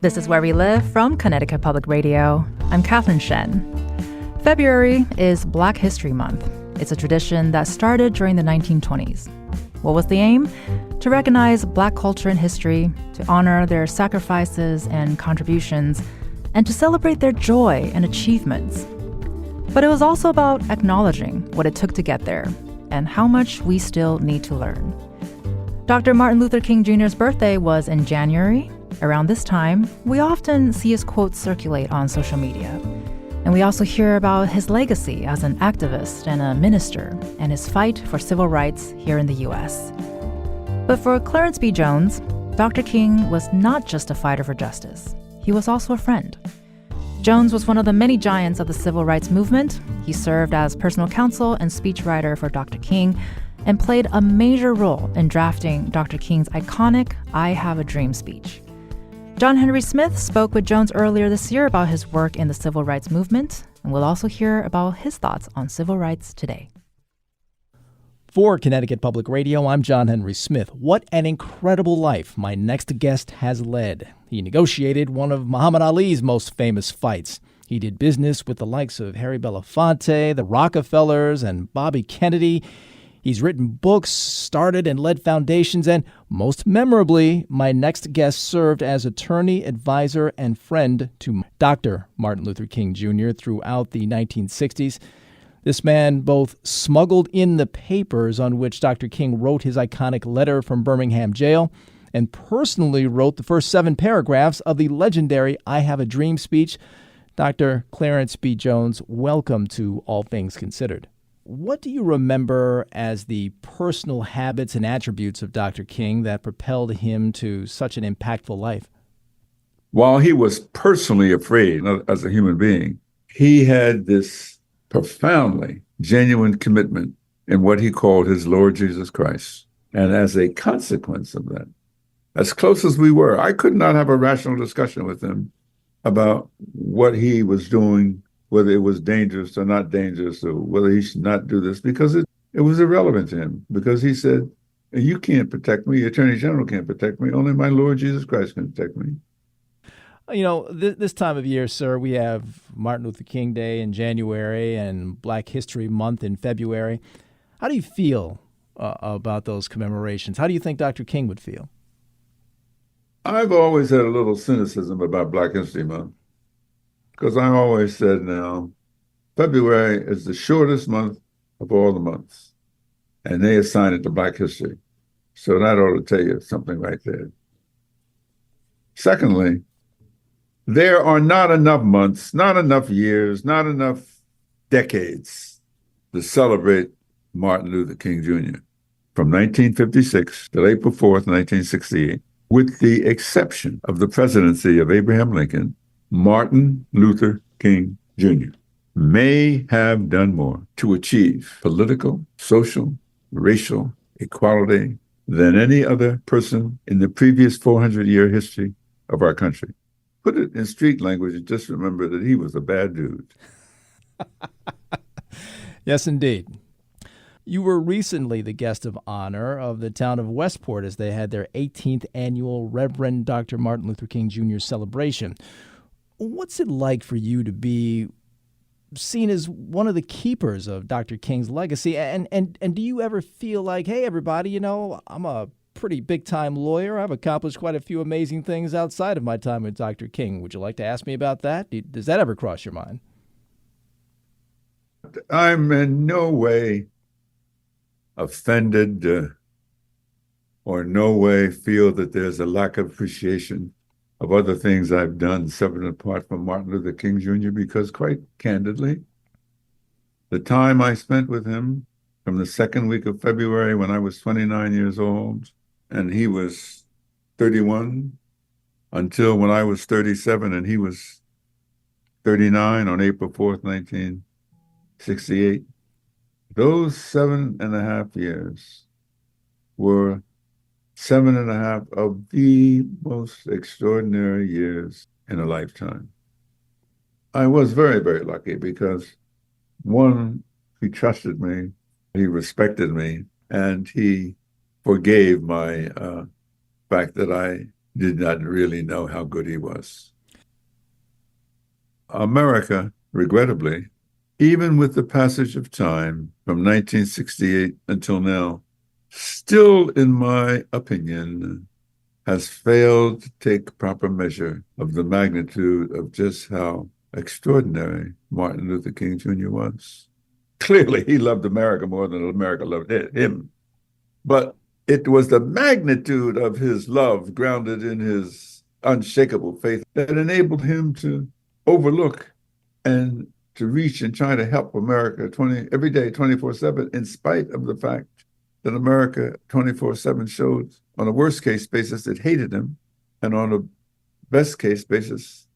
This is Where We Live from Connecticut Public Radio. I'm Catherine Shen. February is Black History Month. It's a tradition that started during the 1920s. What was the aim? To recognize Black culture and history, to honor their sacrifices and contributions, and to celebrate their joy and achievements. But it was also about acknowledging what it took to get there and how much we still need to learn. Dr. Martin Luther King Jr.'s birthday was in January. Around this time, we often see his quotes circulate on social media. And we also hear about his legacy as an activist and a minister and his fight for civil rights here in the U.S. But for Clarence B. Jones, Dr. King was not just a fighter for justice. He was also a friend. Jones was one of the many giants of the civil rights movement. He served as personal counsel and speechwriter for Dr. King and played a major role in drafting Dr. King's iconic "I Have a Dream" speech. John Henry Smith spoke with Jones earlier this year about his work in the civil rights movement, and we'll also hear about his thoughts on civil rights today. For Connecticut Public Radio, I'm John Henry Smith. What an incredible life my next guest has led. He negotiated one of Muhammad Ali's most famous fights. He did business with the likes of Harry Belafonte, the Rockefellers, and Bobby Kennedy. He's written books, started and led foundations, and most memorably, my next guest served as attorney, advisor, and friend to Dr. Martin Luther King Jr. throughout the 1960s. This man both smuggled in the papers on which Dr. King wrote his iconic letter from Birmingham jail and personally wrote the first 7 paragraphs of the legendary "I Have a Dream" speech. Dr. Clarence B. Jones, welcome to All Things Considered. What do you remember as the personal habits and attributes of Dr. King that propelled him to such an impactful life? While he was personally afraid as a human being, he had this profoundly genuine commitment in what he called his Lord Jesus Christ. And as a consequence of that, as close as we were, I could not have a rational discussion with him about what he was doing, whether it was dangerous or not dangerous, or whether he should not do this, because it was irrelevant to him. Because he said, you can't protect me, the Attorney General can't protect me, only my Lord Jesus Christ can protect me. You know, this time of year, sir, we have Martin Luther King Day in January and Black History Month in February. How do you feel about those commemorations? How do you think Dr. King would feel? I've always had a little cynicism about Black History Month, because I always said now, February is the shortest month of all the months, and they assign it to Black history. So that ought to tell you something right there. Secondly, there are not enough months, not enough years, not enough decades to celebrate Martin Luther King Jr. From 1956 till April 4th, 1968, with the exception of the presidency of Abraham Lincoln, Martin Luther King Jr. may have done more to achieve political, social, racial equality than any other person in the previous 400-year history of our country. Put it in street language and just remember that he was a bad dude. Yes, indeed. You were recently the guest of honor of the town of Westport as they had their 18th annual Reverend Dr. Martin Luther King Jr. celebration. What's it like for you to be seen as one of the keepers of Dr. King's legacy? And do you ever feel like, hey, everybody, you know, I'm a pretty big-time lawyer. I've accomplished quite a few amazing things outside of my time with Dr. King. Would you like to ask me about that? Does that ever cross your mind? I'm in no way offended or no way feel that there's a lack of appreciation of other things I've done separate and apart from Martin Luther King Jr., because quite candidly, the time I spent with him from the second week of February when I was 29 years old and he was 31 until when I was 37 and he was 39 on April 4th, 1968, those 7.5 years were 7.5 of the most extraordinary years in a lifetime. I was very, very lucky because, one, he trusted me, he respected me, and he forgave my fact that I did not really know how good he was. America, regrettably, even with the passage of time from 1968 until now, still, in my opinion, has failed to take proper measure of the magnitude of just how extraordinary Martin Luther King Jr. was. Clearly, he loved America more than America loved him. But it was the magnitude of his love, grounded in his unshakable faith, that enabled him to overlook and to reach and try to help America every day, 24/7, in spite of the fact that America 24/7 showed on a worst case basis it hated him, and on a best case basis,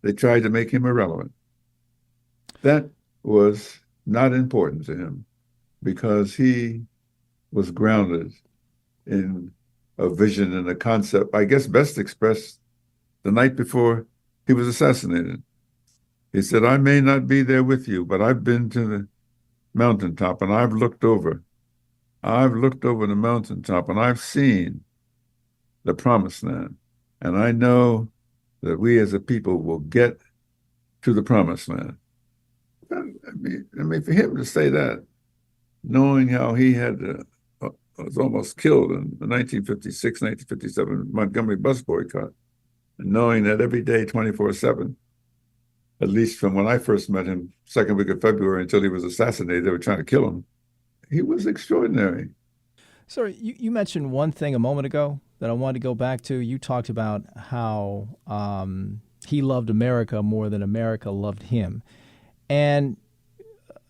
they tried to make him irrelevant. That was not important to him because he was grounded in a vision and a concept, I guess best expressed the night before he was assassinated. He said, I may not be there with you, but I've been to the mountaintop and I've looked over. I've looked over the mountaintop and I've seen the promised land. And I know that we as a people will get to the promised land. I mean, for him to say that, knowing how he was almost killed in the 1956, 1957 Montgomery bus boycott, and knowing that every day, 24/7, at least from when I first met him, second week of February until he was assassinated, they were trying to kill him. He was extraordinary. Sir, you mentioned one thing a moment ago that I wanted to go back to. You talked about how he loved America more than America loved him. And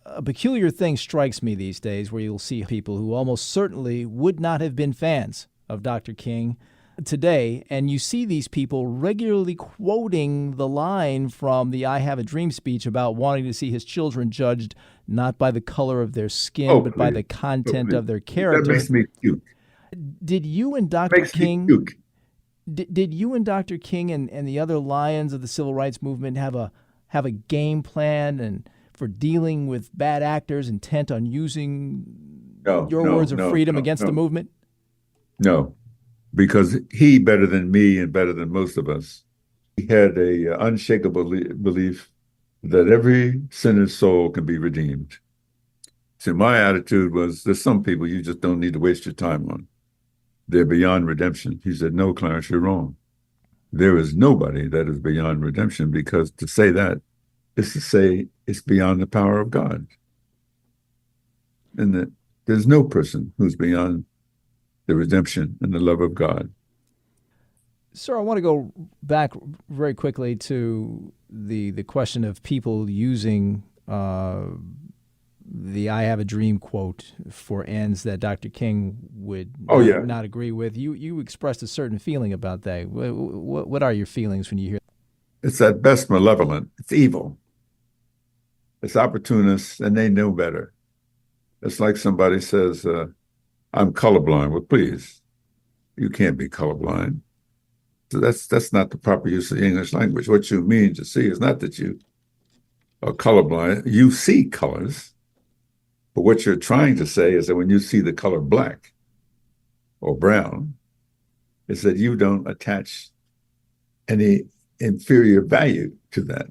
a peculiar thing strikes me these days where you'll see people who almost certainly would not have been fans of Dr. King today, and you see these people regularly quoting the line from the I Have a Dream speech about wanting to see his children judged not by the color of their skin, but by the content of their character. That makes me puke. Did you and Dr. King did you and Dr. King and the other lions of the civil rights movement have a game plan and for dealing with bad actors intent on using your words of freedom against the movement? No, because he, better than me and better than most of us, he had a unshakable belief that every sinner's soul can be redeemed. So my attitude was, there's some people you just don't need to waste your time on. They're beyond redemption. He said, no, Clarence, you're wrong. There is nobody that is beyond redemption, because to say that is to say it's beyond the power of God. And that there's no person who's beyond the redemption and the love of God. Sir, I want to go back very quickly to the question of people using the I Have a Dream quote for ends that Dr. King would not agree with. You expressed a certain feeling about that. What are your feelings when you hear that? It's at best malevolent. It's evil. It's opportunists, and they know better. It's like somebody says, I'm colorblind. Well, please, you can't be colorblind. So that's not the proper use of the English language. What you mean to see is not that you are colorblind. You see colors, but what you're trying to say is that when you see the color black or brown, is that you don't attach any inferior value to that.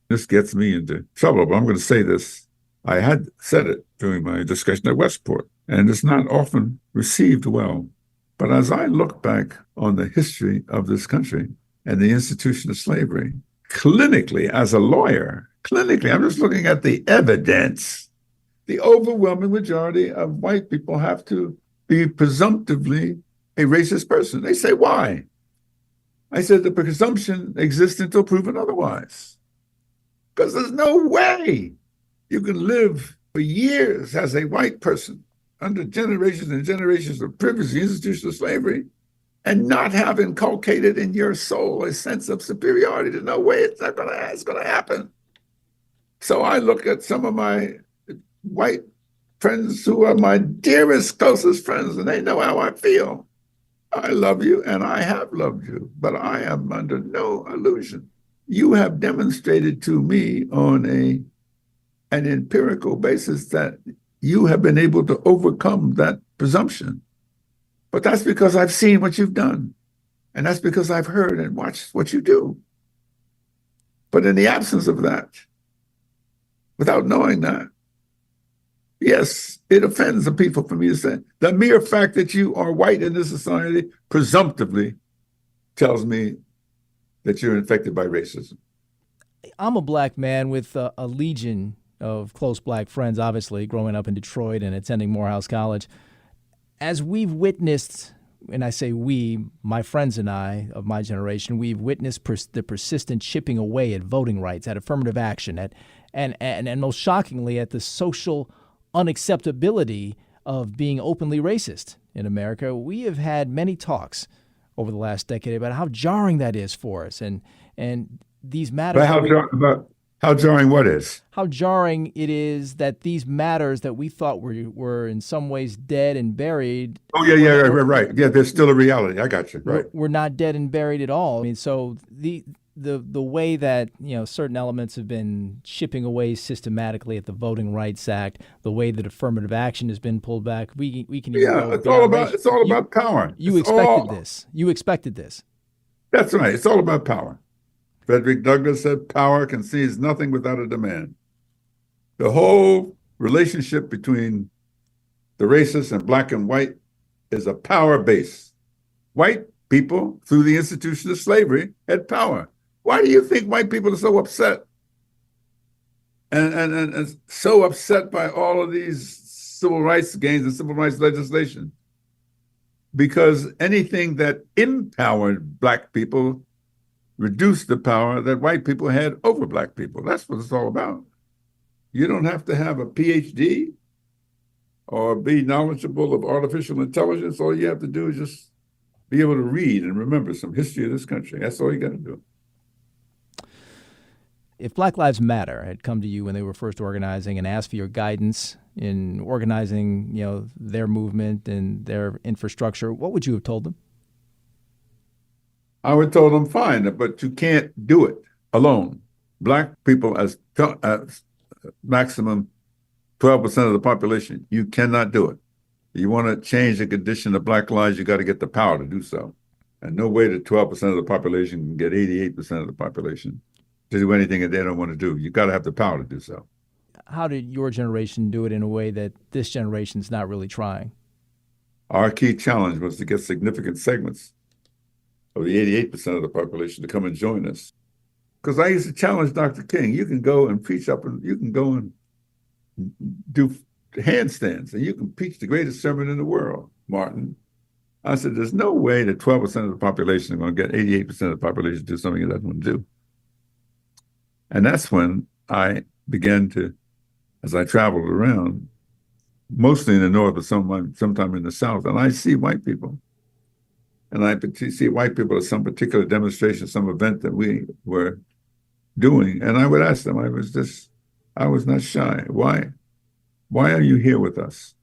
This gets me into trouble, but I'm going to say this. I had said it during my discussion at Westport, and it's not often received well. But as I look back on the history of this country and the institution of slavery, clinically, as a lawyer, I'm just looking at the evidence. The overwhelming majority of white people have to be presumptively a racist person. They say, why? I said the presumption exists until proven otherwise. Because there's no way you can live for years as a white person under generations and generations of privilege, the institution of slavery, and not have inculcated in your soul a sense of superiority. There's no way it's going to happen. So I look at some of my white friends who are my dearest, closest friends, and they know how I feel. I love you, and I have loved you, but I am under no illusion. You have demonstrated to me on an empirical basis that you have been able to overcome that presumption. But that's because I've seen what you've done. And that's because I've heard and watched what you do. But in the absence of that, without knowing that, yes, it offends the people for me to say. The mere fact that you are white in this society presumptively tells me that you're infected by racism. I'm a black man with a legion of close black friends, obviously, growing up in Detroit and attending Morehouse College. As we've witnessed, and I say we, my friends and I of my generation, we've witnessed the persistent chipping away at voting rights, at affirmative action, and most shockingly, at the social unacceptability of being openly racist in America. We have had many talks over the last decade about how jarring that is for us, and these matters. But how jarring what is? How jarring it is that these matters that we thought were in some ways dead and buried. Oh, yeah, right. Yeah, there's still a reality. I got you. Right. We're not dead and buried at all. I mean, so the way that, certain elements have been chipping away systematically at the Voting Rights Act, the way that affirmative action has been pulled back, we can even go it's all about power. You expected this. That's right. It's all about power. Frederick Douglass said, power concedes nothing without a demand. The whole relationship between the races and black and white is a power base. White people, through the institution of slavery, had power. Why do you think white people are so upset? And so upset by all of these civil rights gains and civil rights legislation? Because anything that empowered black people reduce the power that white people had over black people. That's what it's all about. You don't have to have a PhD or be knowledgeable of artificial intelligence. All you have to do is just be able to read and remember some history of this country. That's all you got to do. If Black Lives Matter had come to you when they were first organizing and asked for your guidance in organizing, their movement and their infrastructure, what would you have told them? I would tell them, fine, but you can't do it alone. Black people as maximum 12% of the population, you cannot do it. You want to change the condition of black lives, you got to get the power to do so. And no way that 12% of the population can get 88% of the population to do anything that they don't want to do. You got to have the power to do so. How did your generation do it in a way that this generation's not really trying? Our key challenge was to get significant segments of the 88% of the population to come and join us. Because I used to challenge Dr. King. You can go and preach up, and you can go and do handstands, and you can preach the greatest sermon in the world, Martin. I said, there's no way that 12% of the population are going to get 88% of the population to do something it doesn't want to do. And that's when I began to, as I traveled around, mostly in the north, but sometime in the south, and I see white people. And I see white people at some particular demonstration, some event that we were doing. And I would ask them, I was not shy. Why? Why are you here with us?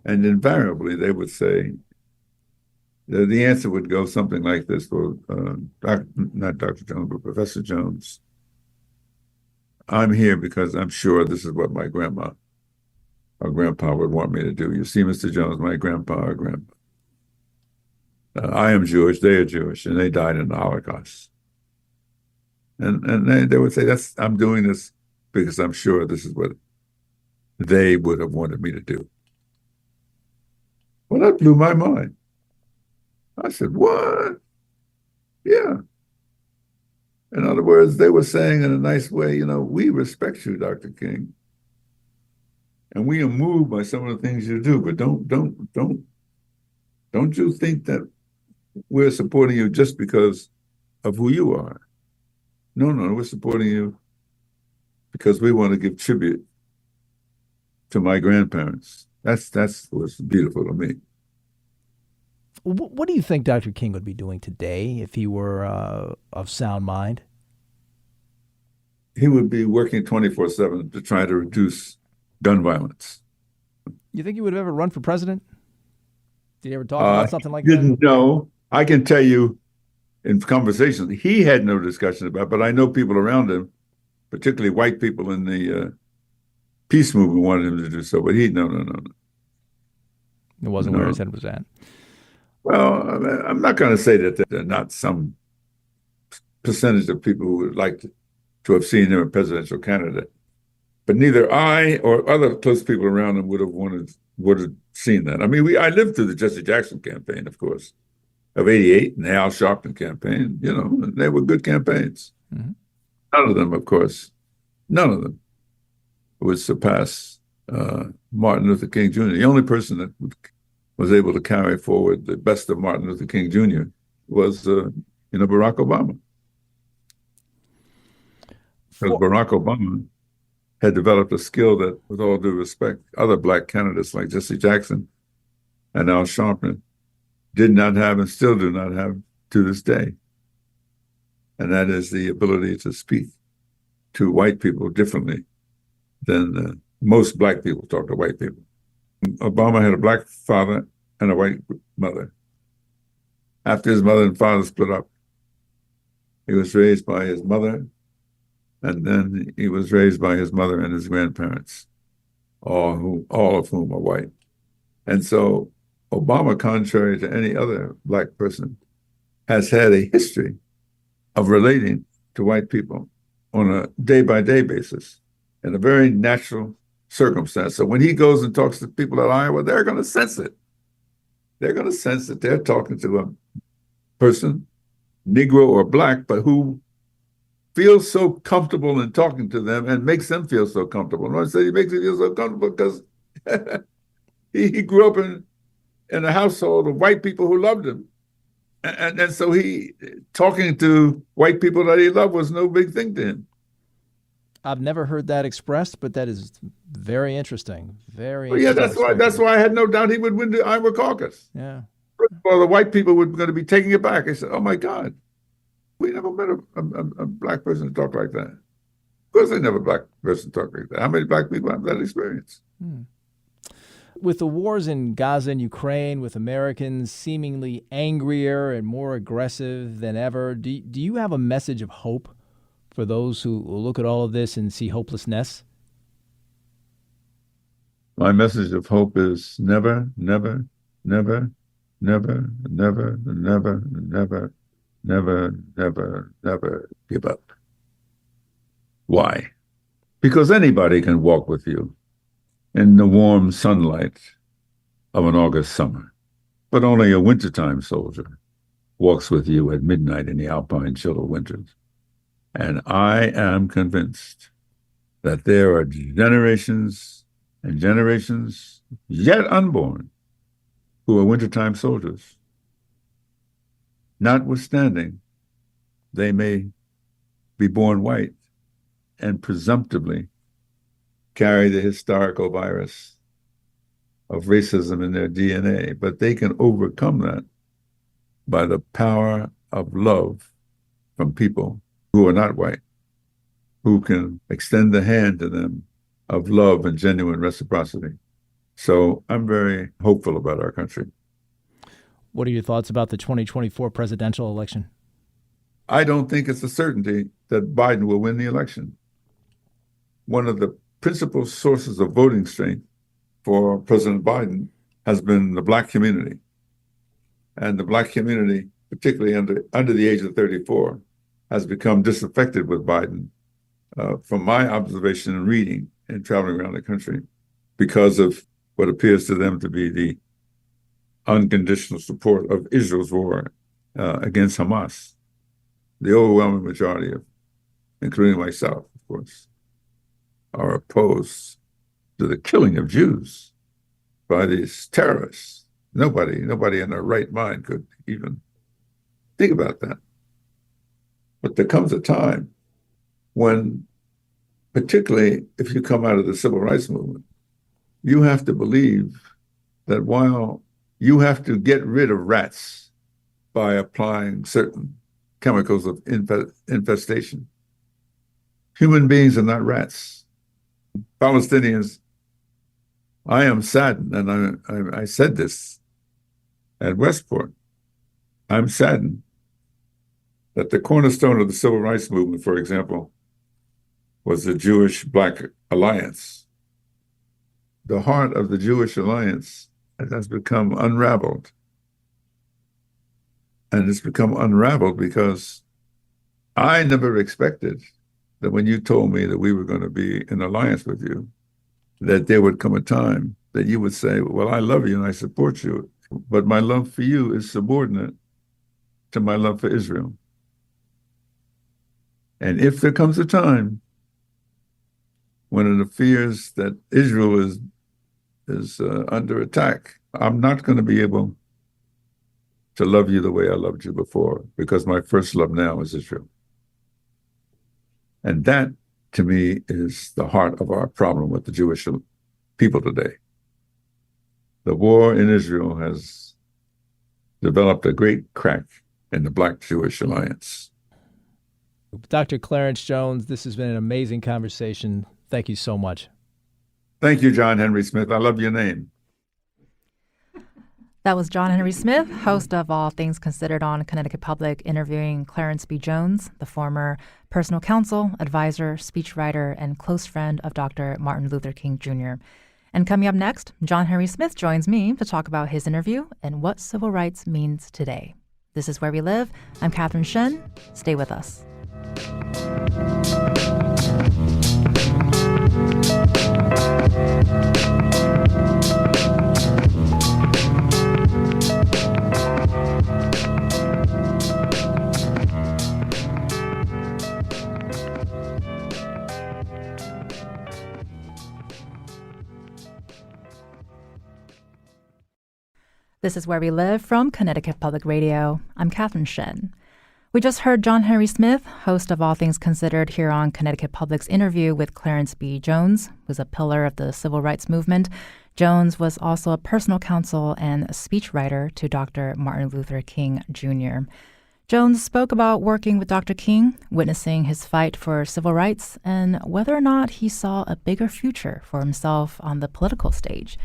And invariably they would say, the answer would go something like this, not Dr. Jones, but Professor Jones. I'm here because I'm sure this is what my grandma or grandpa would want me to do. You see, Mr. Jones, my grandpa or grandpa. I am Jewish, they are Jewish, and they died in the Holocaust. And they would say, I'm doing this because I'm sure this is what they would have wanted me to do. Well, that blew my mind. I said, what? Yeah. In other words, they were saying in a nice way, we respect you, Dr. King. And we are moved by some of the things you do, but don't you think that we're supporting you just because of who you are. No, we're supporting you because we want to give tribute to my grandparents. That's what's beautiful to me. What do you think Dr. King would be doing today if he were of sound mind? He would be working 24/7 to try to reduce gun violence. You think he would have ever run for president? Did he ever talk about something like that? No. I can tell you in conversations, he had no discussion about it, but I know people around him, particularly white people in the peace movement, wanted him to do so, but no. It wasn't where his head was at. Well, I'm not going to say that there are not some percentage of people who would like to have seen him a presidential candidate, but neither I or other close people around him would have seen that. I mean, I lived through the Jesse Jackson campaign, of course, of '88, and the Al Sharpton campaign. And they were good campaigns. Mm-hmm. None of them, of course, none of them would surpass Martin Luther King Jr. The only person that was able to carry forward the best of Martin Luther King Jr. was, Barack Obama. Because Barack Obama had developed a skill that, with all due respect, other black candidates like Jesse Jackson and Al Sharpton did not have and still do not have to this day. And that is the ability to speak to white people differently than most black people talk to white people. Obama had a black father and a white mother. After his mother and father split up, he was raised by his mother, and then he was raised by his mother and his grandparents, all of whom are white. And so Obama, contrary to any other black person, has had a history of relating to white people on a day-by-day basis in a very natural circumstance. So when he goes and talks to people at Iowa, they're going to sense it. They're going to sense that they're talking to a person, Negro or black, but who feels so comfortable in talking to them and makes them feel so comfortable. And I say he makes them feel so comfortable because he grew up in a household of white people who loved him. And so talking to white people that he loved was no big thing to him. I've never heard that expressed, but that is very interesting. Very well, interesting. Yeah, that's why I had no doubt he would win the Iowa caucus. Yeah. Well, the white people were going to be taking it back. I said, "Oh my God, we never met a black person talk like that." Of course, they never black person talk like that. How many black people have that experience? With the wars in Gaza and Ukraine, with Americans seemingly angrier and more aggressive than ever, do you have a message of hope for those who look at all of this and see hopelessness? My message of hope is never, never, never, never, never, never, never, never, never, never give up. Why? Because anybody can walk with you in the warm sunlight of an August summer, but only a wintertime soldier walks with you at midnight in the alpine chill of winters. And I am convinced that there are generations and generations yet unborn who are wintertime soldiers. Notwithstanding, they may be born white and presumptively carry the historical virus of racism in their DNA, but they can overcome that by the power of love from people who are not white, who can extend the hand to them of love and genuine reciprocity. So I'm very hopeful about our country. What are your thoughts about the 2024 presidential election? I don't think it's a certainty that Biden will win the election. One of the principal sources of voting strength for President Biden has been the black community. And the black community, particularly under the age of 34, has become disaffected with Biden, from my observation and reading and traveling around the country, because of what appears to them to be the unconditional support of Israel's war against Hamas. The overwhelming majority of, including myself, of course, are opposed to the killing of Jews by these terrorists. Nobody in their right mind could even think about that. But there comes a time when, particularly if you come out of the civil rights movement, you have to believe that while you have to get rid of rats by applying certain chemicals of infestation, human beings are not rats. Palestinians, I am saddened, and I said this at Westport, I'm saddened that the cornerstone of the civil rights movement, for example, was the Jewish-Black alliance. The heart of the Jewish alliance has become unraveled And it's become unraveled because I never expected that when you told me that we were going to be in alliance with you, that there would come a time that you would say, well, I love you and I support you, but my love for you is subordinate to my love for Israel. And if there comes a time when it appears that Israel is under attack, I'm not going to be able to love you the way I loved you before, because my first love now is Israel. And that, to me, is the heart of our problem with the Jewish people today. The war in Israel has developed a great crack in the Black-Jewish alliance. Dr. Clarence Jones, this has been an amazing conversation. Thank you so much. Thank you, John Henry Smith. I love your name. That was John Henry Smith, host of All Things Considered on Connecticut Public, interviewing Clarence B. Jones, the former personal counsel, advisor, speechwriter, and close friend of Dr. Martin Luther King Jr. And coming up next, John Henry Smith joins me to talk about his interview and what civil rights means today. This is Where We Live. I'm Catherine Shen. Stay with us. This is Where We Live from Connecticut Public Radio. I'm Catherine Shen. We just heard John Henry Smith, host of All Things Considered here on Connecticut Public's interview with Clarence B. Jones, who's a pillar of the civil rights movement. Jones was also a personal counsel and a speechwriter to Dr. Martin Luther King Jr. Jones spoke about working with Dr. King, witnessing his fight for civil rights, and whether or not he saw a bigger future for himself on the political stage.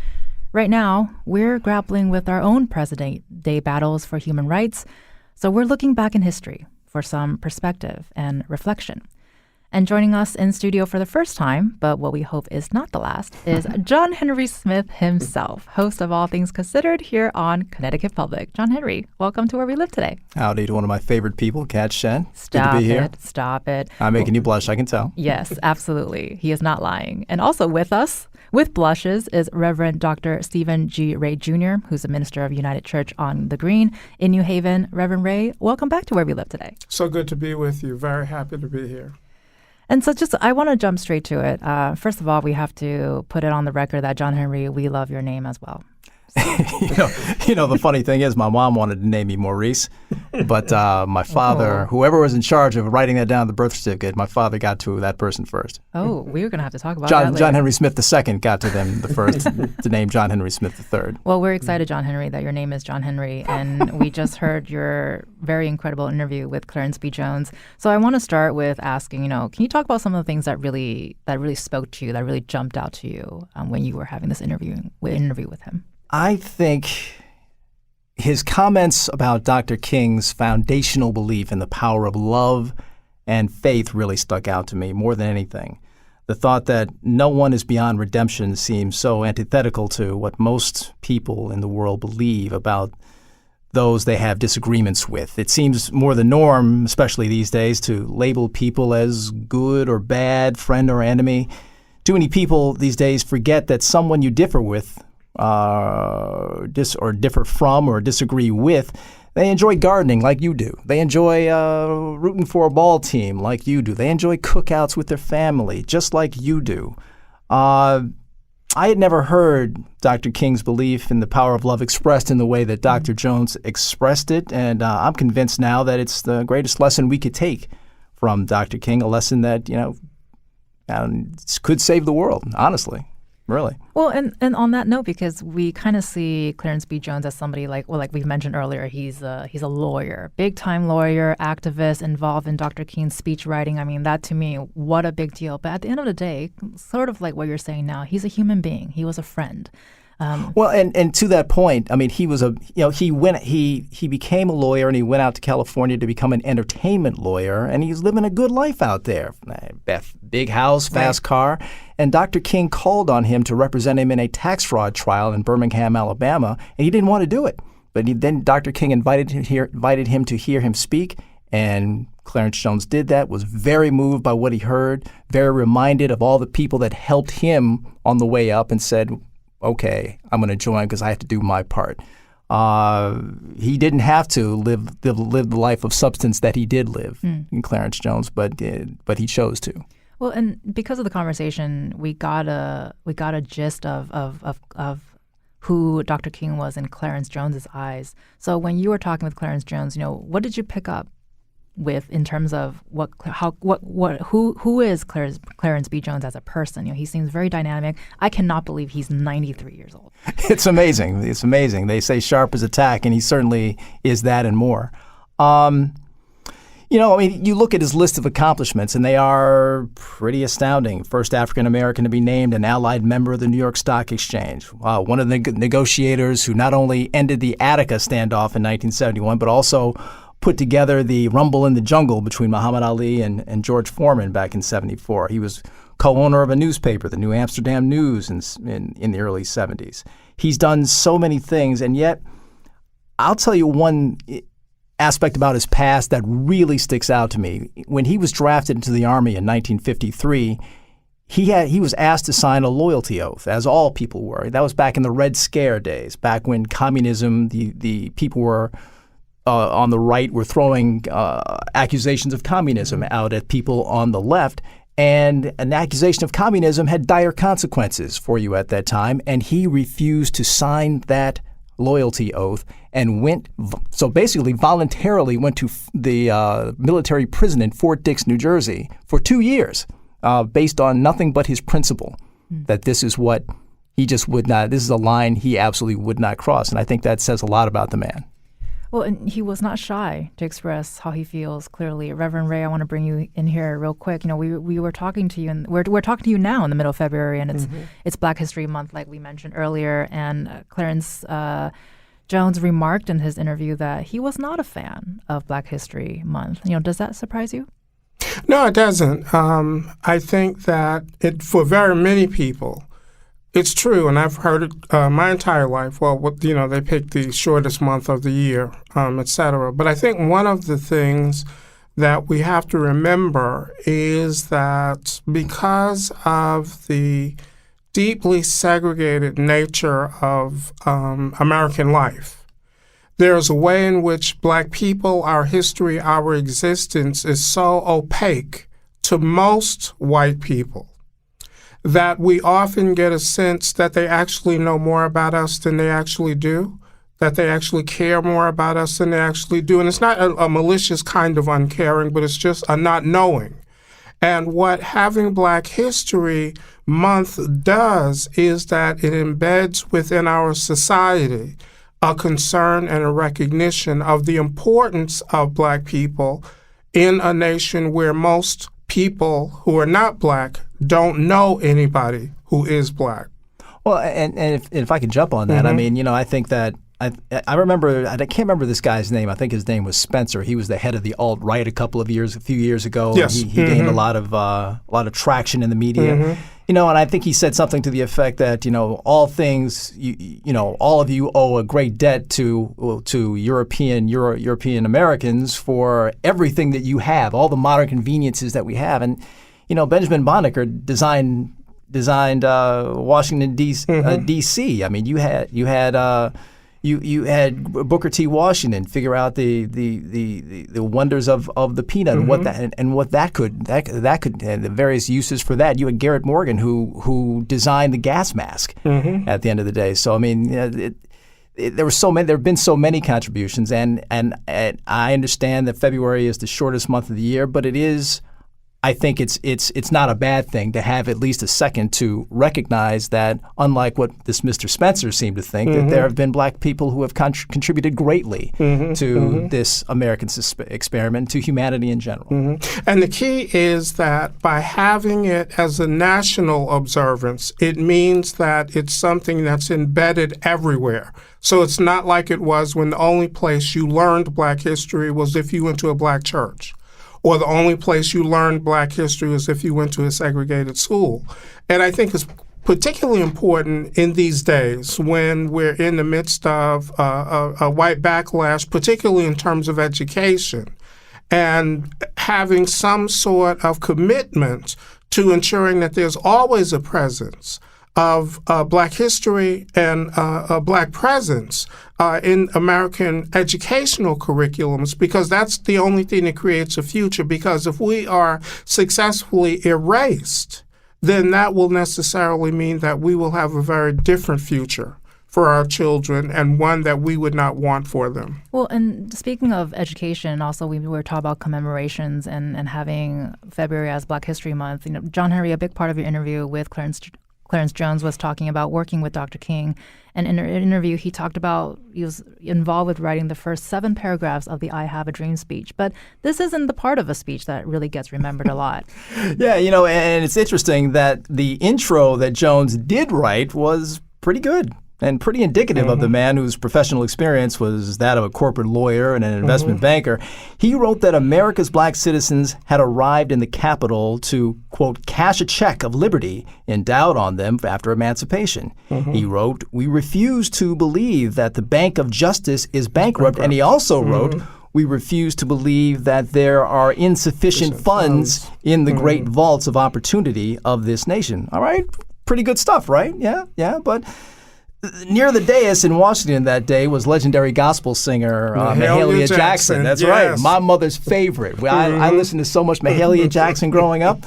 Right now, we're grappling with our own present day battles for human rights, so we're looking back in history for some perspective and reflection. And joining us in studio for the first time, but what we hope is not the last, is John Henry Smith himself, host of All Things Considered here on Connecticut Public. John Henry, welcome to Where We Live today. Howdy to one of my favorite people, Kat Shen. Good to be here. Stop it. I'm making you blush, I can tell. Yes, absolutely. He is not lying. And also with us, with blushes, is Reverend Dr. Stephen G. Ray Jr., who's a minister of United Church on the Green in New Haven. Reverend Ray, welcome back to Where We Live today. So good to be with you. Very happy to be here. And so I want to jump straight to it. First of all, we have to put it on the record that, John Henry, we love your name as well. The funny thing is my mom wanted to name me Maurice, but my father, whoever was in charge of writing that down on the birth certificate, my father got to that person first. Oh, we were going to have to talk about that later. John Henry Smith II got to them the first to name John Henry Smith III. Well, we're excited, John Henry, that your name is John Henry, and we just heard your very incredible interview with Clarence B. Jones. So I want to start with asking, can you talk about some of the things that really spoke to you, that really jumped out to you when you were having this interview with him? I think his comments about Dr. King's foundational belief in the power of love and faith really stuck out to me more than anything. The thought that no one is beyond redemption seems so antithetical to what most people in the world believe about those they have disagreements with. It seems more the norm, especially these days, to label people as good or bad, friend or enemy. Too many people these days forget that someone you differ with differ from or disagree with, they enjoy gardening like you do. They enjoy rooting for a ball team like you do. They enjoy cookouts with their family just like you do. I had never heard Dr. King's belief in the power of love expressed in the way that Dr. Jones expressed it, and I'm convinced now that it's the greatest lesson we could take from Dr. King, a lesson that, could save the world, honestly. Really? Well, and on that note, because we kind of see Clarence B. Jones as somebody like we mentioned earlier, he's a lawyer, big-time lawyer, activist, involved in Dr. King's speech writing. I mean, that to me, what a big deal. But at the end of the day, sort of like what you're saying now, he's a human being. He was a friend. Well, and to that point, I mean, he was he became a lawyer and he went out to California to become an entertainment lawyer, and he's living a good life out there. Big house, fast car. And Dr. King called on him to represent him in a tax fraud trial in Birmingham, Alabama, and he didn't want to do it But then Dr. King invited him to hear him speak, and Clarence Jones did that, was very moved by what he heard, very reminded of all the people that helped him on the way up, and said, okay, I'm going to join because I have to do my part. He didn't have to live the life of substance that he did live in Clarence Jones, but he chose to. Well, and because of the conversation, we got a gist of who Dr. King was in Clarence Jones's eyes. So when you were talking with Clarence Jones, what did you pick up with in terms of who is Clarence B. Jones as a person? He seems very dynamic. I cannot believe he's 93 years old. It's amazing. It's amazing. They say sharp as a tack, and he certainly is that and more. You look at his list of accomplishments, and they are pretty astounding. First African American to be named an allied member of the New York Stock Exchange. Wow, one of the negotiators who not only ended the Attica standoff in 1971, but also put together the rumble in the jungle between Muhammad Ali and George Foreman back in 1974. He was co-owner of a newspaper, the New Amsterdam News, in the early 70s. He's done so many things, and yet I'll tell you one aspect about his past that really sticks out to me. When he was drafted into the Army in 1953, he was asked to sign a loyalty oath, as all people were. That was back in the Red Scare days, back when communism, the people were on the right were throwing accusations of communism out at people on the left. And an accusation of communism had dire consequences for you at that time. And he refused to sign that loyalty oath and voluntarily went to the military prison in Fort Dix, New Jersey for 2 years based on nothing but his principle that this is what he just would not, this is a line he absolutely would not cross. And I think that says a lot about the man. Well, and he was not shy to express how he feels clearly. Reverend Ray, I want to bring you in here real quick. We were talking to you, and we're talking to you now in the middle of February, and it's Black History Month, like we mentioned earlier. And Clarence Jones remarked in his interview that he was not a fan of Black History Month. Does that surprise you? No, it doesn't. I think that for very many people, it's true, and I've heard it my entire life. Well, they pick the shortest month of the year, et cetera. But I think one of the things that we have to remember is that because of the deeply segregated nature of American life, there's a way in which Black people, our history, our existence is so opaque to most white people that we often get a sense that they actually know more about us than they actually do, that they actually care more about us than they actually do. And it's not a malicious kind of uncaring, but it's just a not knowing. And what having Black History Month does is that it embeds within our society a concern and a recognition of the importance of Black people in a nation where most people who are not Black don't know anybody who is Black. Well, and if I could jump on that, I mean, I think that I remember, I can't remember this guy's name. I think his name was few He was the head of the alt-right a few years ago. Yes. He gained a lot of traction in the media. And I think he said something to the effect that, all things, all of you owe a great debt to European Americans for everything that you have, all the modern conveniences that we have. And, Benjamin Banneker designed Washington, D.C. I mean, you had Booker T. Washington figure out the wonders of the peanut and what that could and the various uses for that. You had Garrett Morgan who designed the gas mask at the end of the day. So I mean, there have been so many contributions, and I understand that February is the shortest month of the year, but it is. I think it's not a bad thing to have at least a second to recognize that, unlike what this Mr. Spencer seemed to think, that there have been Black people who have contributed greatly to this American experiment, to humanity in general. And the key is that by having it as a national observance, it means that it's something that's embedded everywhere. So it's not like it was when the only place you learned Black history was if you went to a Black church, or the only place you learned Black history was if you went to a segregated school. And I think it's particularly important in these days when we're in the midst of a white backlash, particularly in terms of education, and having some sort of commitment to ensuring that there's always a presence of Black history and a Black presence in American educational curriculums, because that's the only thing that creates a future. Because if we are successfully erased, then that will necessarily mean that we will have a very different future for our children, and one that we would not want for them. Well, and speaking of education, also we were talking about commemorations and having February as Black History Month. John Henry, a big part of your interview with Clarence Jones was talking about working with Dr. King. And in an interview, he talked about he was involved with writing the first 7 paragraphs of the I Have a Dream speech. But this isn't the part of a speech that really gets remembered a lot. Yeah, and it's interesting that the intro that Jones did write was pretty good and pretty indicative of the man whose professional experience was that of a corporate lawyer and an investment banker. He wrote that America's Black citizens had arrived in the Capitol to, quote, cash a check of liberty endowed on them after emancipation. He wrote, "We refuse to believe that the Bank of Justice is bankrupt." And he also wrote, "We refuse to believe that there are insufficient funds in the great vaults of opportunity of this nation." All right, pretty good stuff, right? Yeah, but near the dais in Washington that day was legendary gospel singer Mahalia Jackson. That's right, my mother's favorite. I listened to so much Mahalia Jackson growing up.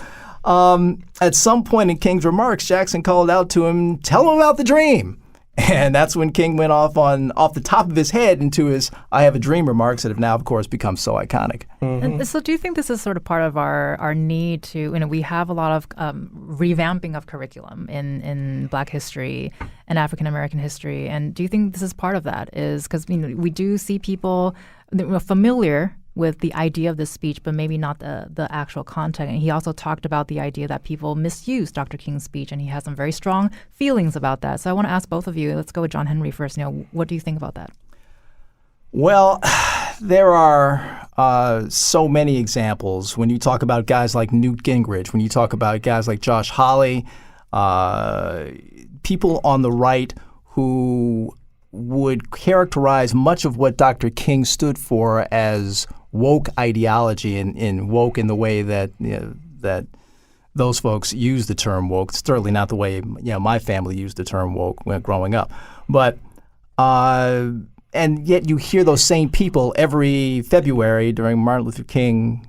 At some point in King's remarks, Jackson called out to him, "Tell him about the dream." And that's when King went off the top of his head into his I Have a Dream remarks that have now, of course, become so iconic. And so do you think this is sort of part of our need to, we have a lot of revamping of curriculum in Black history and African American history. And do you think this is part of that? Is because we do see people familiar with the idea of this speech, but maybe not the actual content. And he also talked about the idea that people misuse Dr. King's speech, and he has some very strong feelings about that. So I want to ask both of you, let's go with John Henry first. What do you think about that? Well, there are so many examples. When you talk about guys like Newt Gingrich, when you talk about guys like Josh Hawley, people on the right who would characterize much of what Dr. King stood for as woke ideology, and woke in the way that that those folks use the term woke. Certainly not the way my family used the term woke when growing up. But and yet you hear those same people every February during Martin Luther King's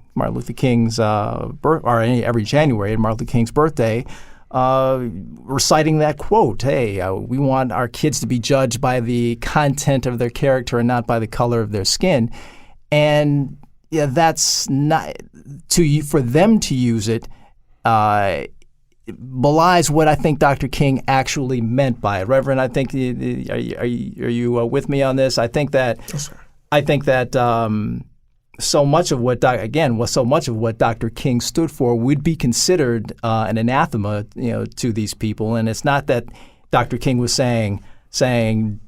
every January at Martin Luther King's birthday, reciting that quote, "Hey, we want our kids to be judged by the content of their character and not by the color of their skin." And that's not for them to use it. Belies what I think Dr. King actually meant by it. Reverend, I think are you with me on this? I think that so much of what Dr. King stood for would be considered an anathema, to these people. And it's not that Dr. King was saying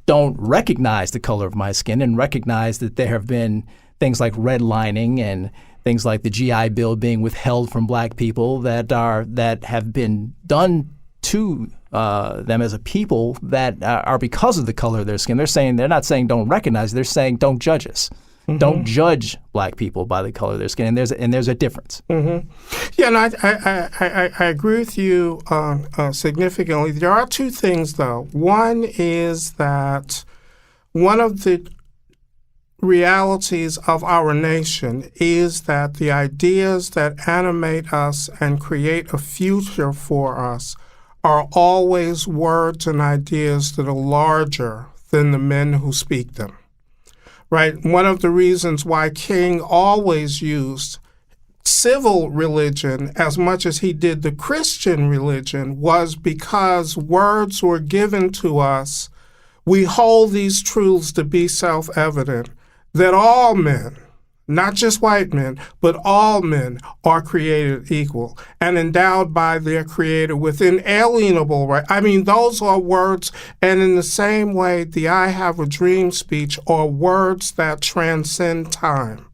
don't recognize the color of my skin and recognize that there have been things like redlining and things like the GI Bill being withheld from Black people that have been done to them as a people that are because of the color of their skin. They're not saying don't recognize. They're saying don't judge us. Don't judge Black people by the color of their skin, and there's a difference. Yeah, and I agree with you significantly. There are two things, though. One is that one of the realities of our nation is that the ideas that animate us and create a future for us are always words and ideas that are larger than the men who speak them. Right? One of the reasons why King always used civil religion as much as he did the Christian religion was because words were given to us. We hold these truths to be self-evident, that all men, not just white men, but all men are created equal and endowed by their Creator with inalienable right. I mean, those are words, and in the same way, the I Have a Dream speech are words that transcend time.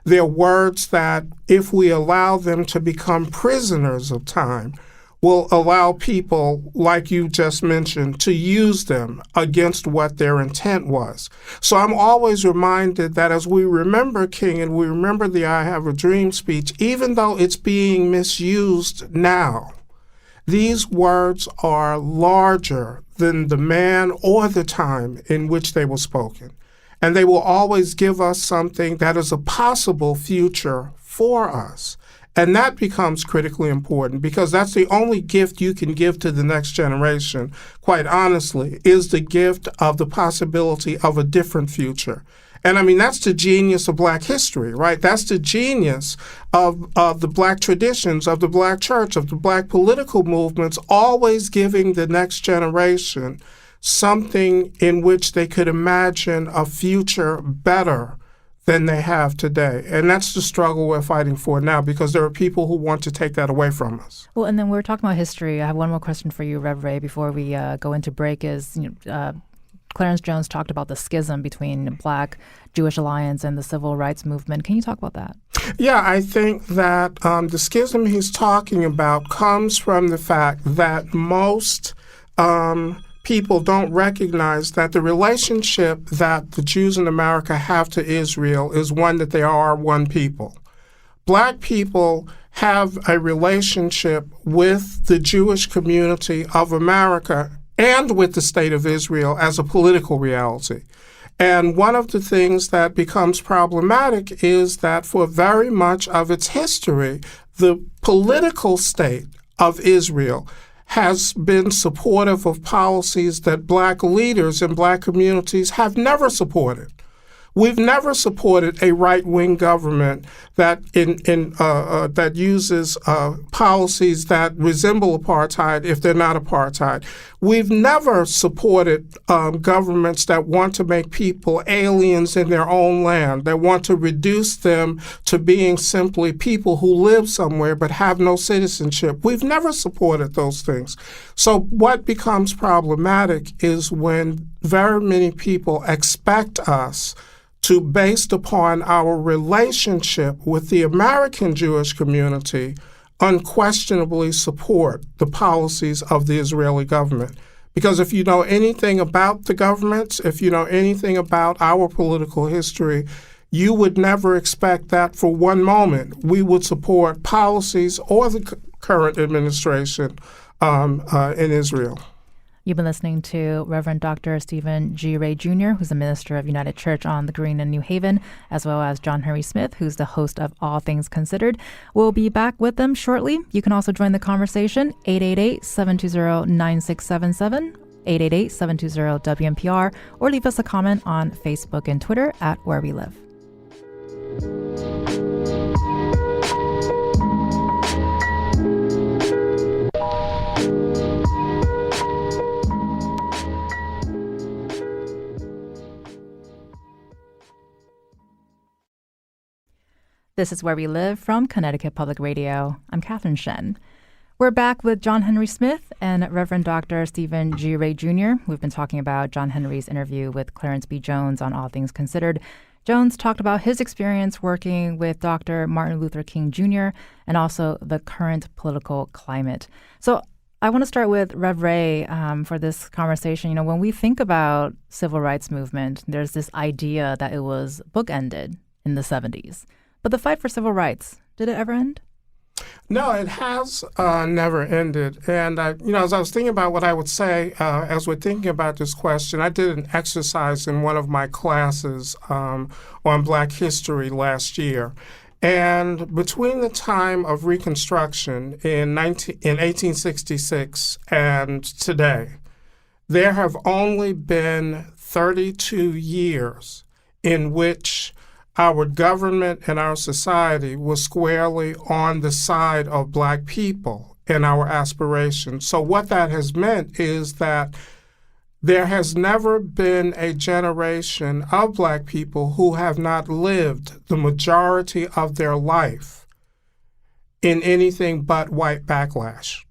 They're words that, if we allow them to become prisoners of time, will allow people, like you just mentioned, to use them against what their intent was. So I'm always reminded that as we remember King and we remember the I Have a Dream speech, even though it's being misused now, these words are larger than the man or the time in which they were spoken. And they will always give us something that is a possible future for us. And that becomes critically important because that's the only gift you can give to the next generation, quite honestly, is the gift of the possibility of a different future. And I mean, that's the genius of Black history, right? That's the genius of the Black traditions, of the Black church, of the Black political movements, always giving the next generation something in which they could imagine a future better than they have today. And that's the struggle we're fighting for now because there are people who want to take that away from us. Well, and then we're talking about history. I have one more question for you, Rev Ray, before we go into break is, Clarence Jones talked about the schism between Black-Jewish alliance and the civil rights movement. Can you talk about that? Yeah, I think that the schism he's talking about comes from the fact that most people don't recognize that the relationship that the Jews in America have to Israel is one that they are one people. Black people have a relationship with the Jewish community of America and with the state of Israel as a political reality. And one of the things that becomes problematic is that for very much of its history, the political state of Israel has been supportive of policies that Black leaders and Black communities have never supported. We've never supported a right-wing government that that uses policies that resemble apartheid if they're not apartheid. We've never supported governments that want to make people aliens in their own land, that want to reduce them to being simply people who live somewhere but have no citizenship. We've never supported those things. So what becomes problematic is when very many people expect us to, based upon our relationship with the American Jewish community, unquestionably support the policies of the Israeli government. Because if you know anything about the governments, if you know anything about our political history, you would never expect that for one moment we would support policies or the current administration in Israel. You've been listening to Reverend Dr. Stephen G. Ray Jr., who's a minister of United Church on the Green in New Haven, as well as John Henry Smith, who's the host of All Things Considered. We'll be back with them shortly. You can also join the conversation, 888-720-9677, 888-720-WNPR, or leave us a comment on Facebook and Twitter at Where We Live. This is Where We Live from Connecticut Public Radio. I'm Catherine Shen. We're back with John Henry Smith and Reverend Dr. Stephen G. Ray Jr. We've been talking about John Henry's interview with Clarence B. Jones on All Things Considered. Jones talked about his experience working with Dr. Martin Luther King Jr. and also the current political climate. So I want to start with Rev Ray for this conversation. When we think about civil rights movement, there's this idea that it was bookended in the 70s. But the fight for civil rights, did it ever end? No, it has never ended. And, as I was thinking about what I would say as we're thinking about this question, I did an exercise in one of my classes on Black history last year. And between the time of Reconstruction in 1866 and today, there have only been 32 years in which our government and our society was squarely on the side of Black people and our aspirations. So what that has meant is that there has never been a generation of Black people who have not lived the majority of their life in anything but white backlash.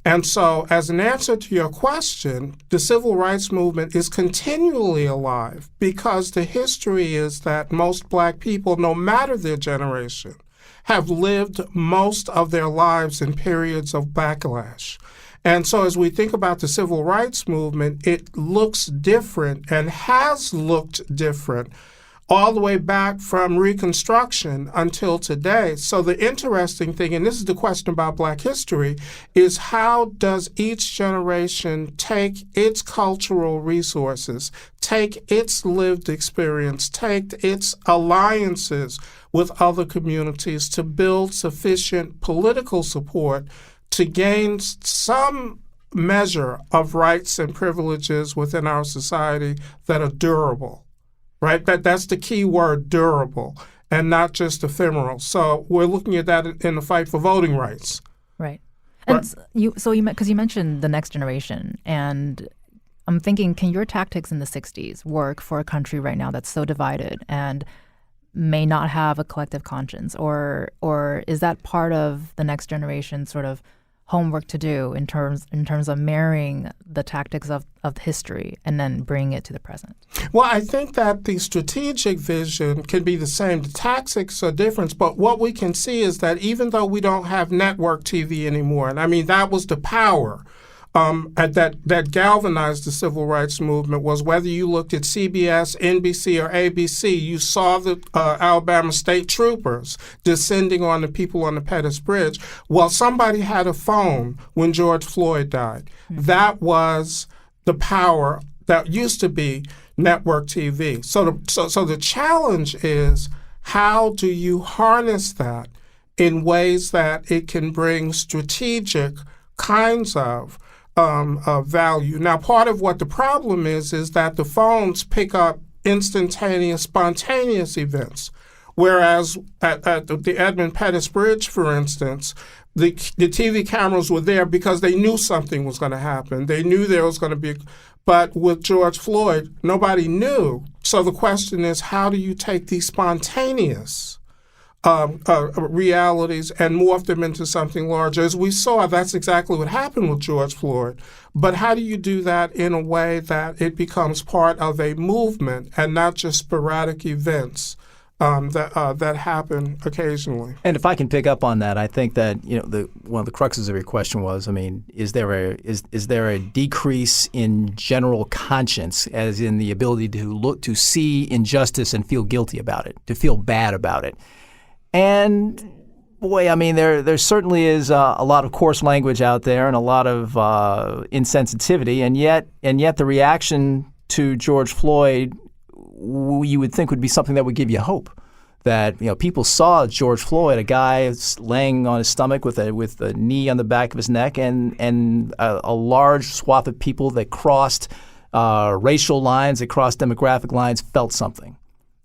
And so, as an answer to your question, the civil rights movement is continually alive because the history is that most Black people, no matter their generation, have lived most of their lives in periods of backlash. And so as we think about the civil rights movement, it looks different and has looked different all the way back from Reconstruction until today. So the interesting thing, and this is the question about Black history, is how does each generation take its cultural resources, take its lived experience, take its alliances with other communities to build sufficient political support to gain some measure of rights and privileges within our society that are durable. Right? That's the key word, durable, and not just ephemeral. So we're looking at that in the fight for voting rights. Right. And because you mentioned the next generation, and I'm thinking, can your tactics in the 60s work for a country right now that's so divided and may not have a collective conscience? Or is that part of the next generation sort of homework to do in terms of marrying the tactics of history and then bringing it to the present? Well, I think that the strategic vision can be the same. The tactics are different, but what we can see is that even though we don't have network TV anymore, and I mean that was the power that galvanized the civil rights movement, was whether you looked at CBS, NBC, or ABC, you saw the Alabama state troopers descending on the people on the Pettus Bridge. Well, somebody had a phone when George Floyd died. Mm-hmm. That was the power that used to be network TV. So the challenge is, how do you harness that in ways that it can bring strategic kinds of value? Now, part of what the problem is that the phones pick up instantaneous, spontaneous events, whereas at the Edmund Pettus Bridge, for instance, the TV cameras were there because they knew something was going to happen. They knew there was going to be, but with George Floyd, nobody knew. So the question is, how do you take these spontaneous realities and morph them into something larger? As we saw, that's exactly what happened with George Floyd. But how do you do that in a way that it becomes part of a movement and not just sporadic events that happen occasionally? And if I can pick up on that, I think that one of the cruxes of your question was, I mean, is there a decrease in general conscience, as in the ability to see injustice and feel guilty about it, to feel bad about it? And boy, I mean, there certainly is a lot of coarse language out there and a lot of insensitivity, and yet the reaction to George Floyd, you would think, would be something that would give you hope. That people saw George Floyd, a guy laying on his stomach with a knee on the back of his neck, and a large swath of people that crossed racial lines, that crossed demographic lines, felt something.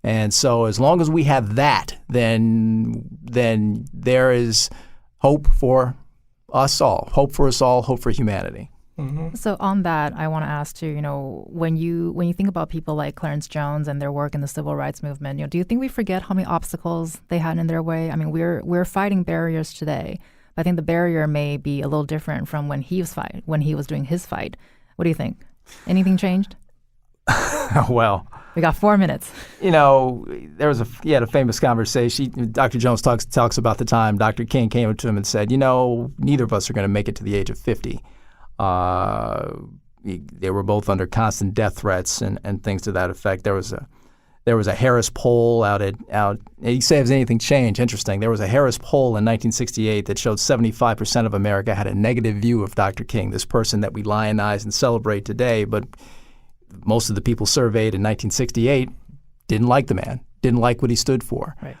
And so as long as we have that, then there is hope for us all, hope for humanity. Mm-hmm. So on that, I want to ask too, when you think about people like Clarence Jones and their work in the civil rights movement, do you think we forget how many obstacles they had in their way? I mean, we're fighting barriers today. But I think the barrier may be a little different from when he was doing his fight. What do you think? Anything changed? Well, we got 4 minutes. He had a famous conversation. Dr. Jones talks about the time Dr. King came up to him and said, neither of us are going to make it to the age of 50. They were both under constant death threats and things to that effect. There was a Harris poll out. You say, has anything changed? Interesting. There was a Harris poll in 1968 that showed 75% of America had a negative view of Dr. King, this person that we lionize and celebrate today. But most of the people surveyed in 1968 didn't like the man, didn't like what he stood for. Right.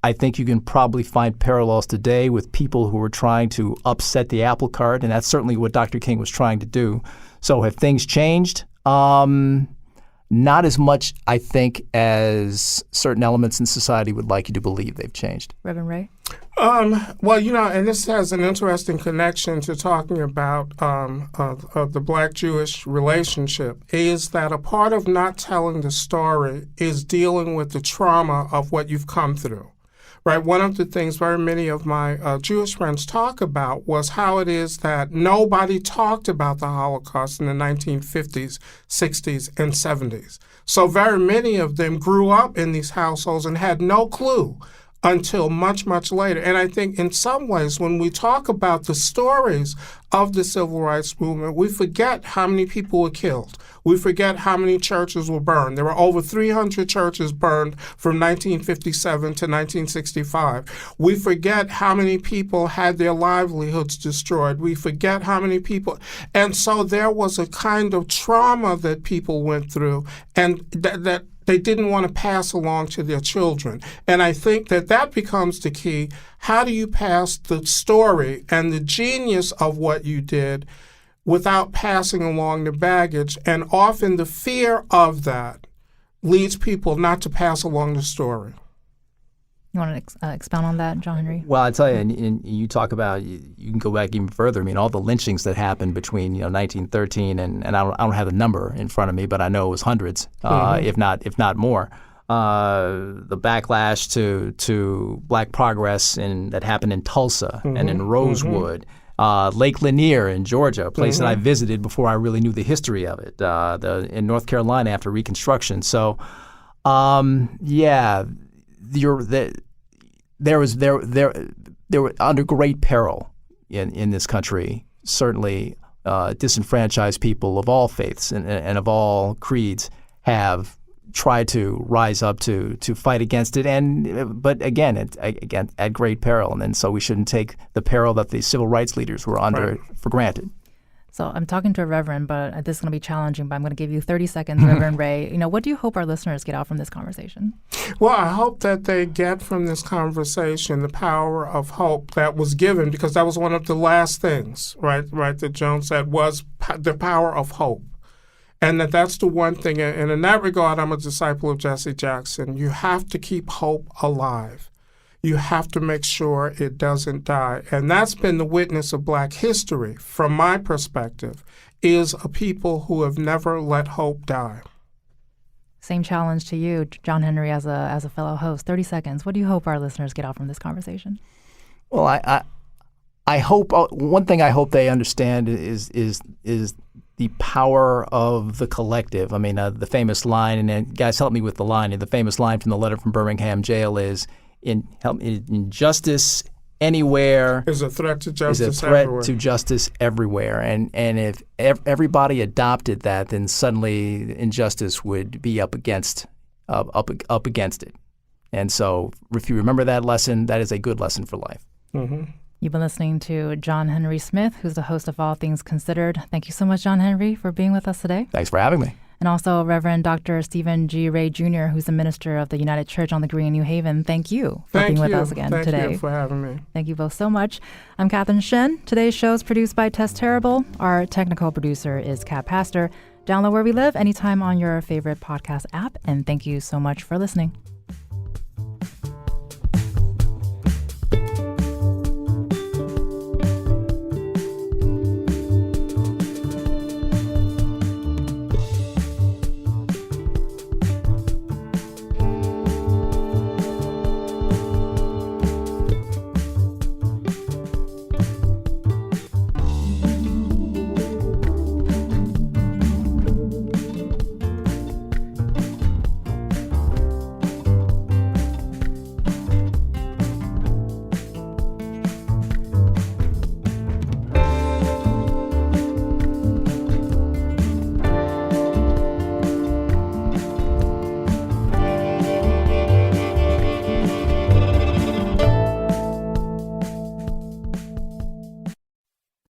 I think you can probably find parallels today with people who are trying to upset the apple cart, and that's certainly what Dr. King was trying to do. So have things changed? Not as much, I think, as certain elements in society would like you to believe they've changed. Reverend Ray? Well, and this has an interesting connection to talking about the Black-Jewish relationship, is that a part of not telling the story is dealing with the trauma of what you've come through. Right. One of the things very many of my Jewish friends talk about was how it is that nobody talked about the Holocaust in the 1950s, 60s, and 70s. So very many of them grew up in these households and had no clue until much, much later. And I think in some ways, when we talk about the stories of the civil rights movement, we forget how many people were killed. We forget how many churches were burned. There were over 300 churches burned from 1957 to 1965. We forget how many people had their livelihoods destroyed. We forget how many people. And so there was a kind of trauma that people went through, and that they didn't want to pass along to their children. And I think that becomes the key. How do you pass the story and the genius of what you did without passing along the baggage? And often the fear of that leads people not to pass along the story. You want to expound on that, John Henry? Well, I tell you, and you talk about, you can go back even further. I mean, all the lynchings that happened between 1913 and I don't have the number in front of me, but I know it was hundreds, if not more. The backlash to Black progress that happened in Tulsa and in Rosewood. Lake Lanier in Georgia, a place that I visited before I really knew the history of it. In North Carolina after Reconstruction. So, they were under great peril in this country. Certainly, disenfranchised people of all faiths and of all creeds have tried to rise up to fight against it, but again at great peril. And so we shouldn't take the peril that the civil rights leaders were under for granted. So I'm talking to a reverend, but this is going to be challenging, but I'm going to give you 30 seconds, Reverend Ray. What do you hope our listeners get out from this conversation? Well, I hope that they get from this conversation the power of hope that was given, because that was one of the last things, right, that Joan said, was the power of hope. And that's the one thing, and in that regard, I'm a disciple of Jesse Jackson. You have to keep hope alive. You have to make sure it doesn't die. And that's been the witness of Black history, from my perspective, is a people who have never let hope die. Same challenge to you, John Henry, as a fellow host. 30 seconds. What do you hope our listeners get out from this conversation? Well, I hope one thing I hope they understand is the power of the collective. I mean, the famous line, and guys, help me with the line. The famous line from the letter from Birmingham jail is, injustice anywhere is a threat to justice is a threat everywhere. to justice everywhere. And if everybody adopted that, then suddenly injustice would be up against it. And so if you remember that lesson, that is a good lesson for life. Mm-hmm. You've been listening to John Henry Smith, who's the host of All Things Considered. Thank you so much, John Henry, for being with us today. Thanks for having me. And also Reverend Dr. Stephen G. Ray Jr., who's the minister of the United Church on the Green in New Haven. Thank you for being with us again today. Thank you for having me. Thank you both so much. I'm Catherine Shen. Today's show is produced by Tess Terrible. Our technical producer is Kat Pastor. Download Where We Live anytime on your favorite podcast app. And thank you so much for listening.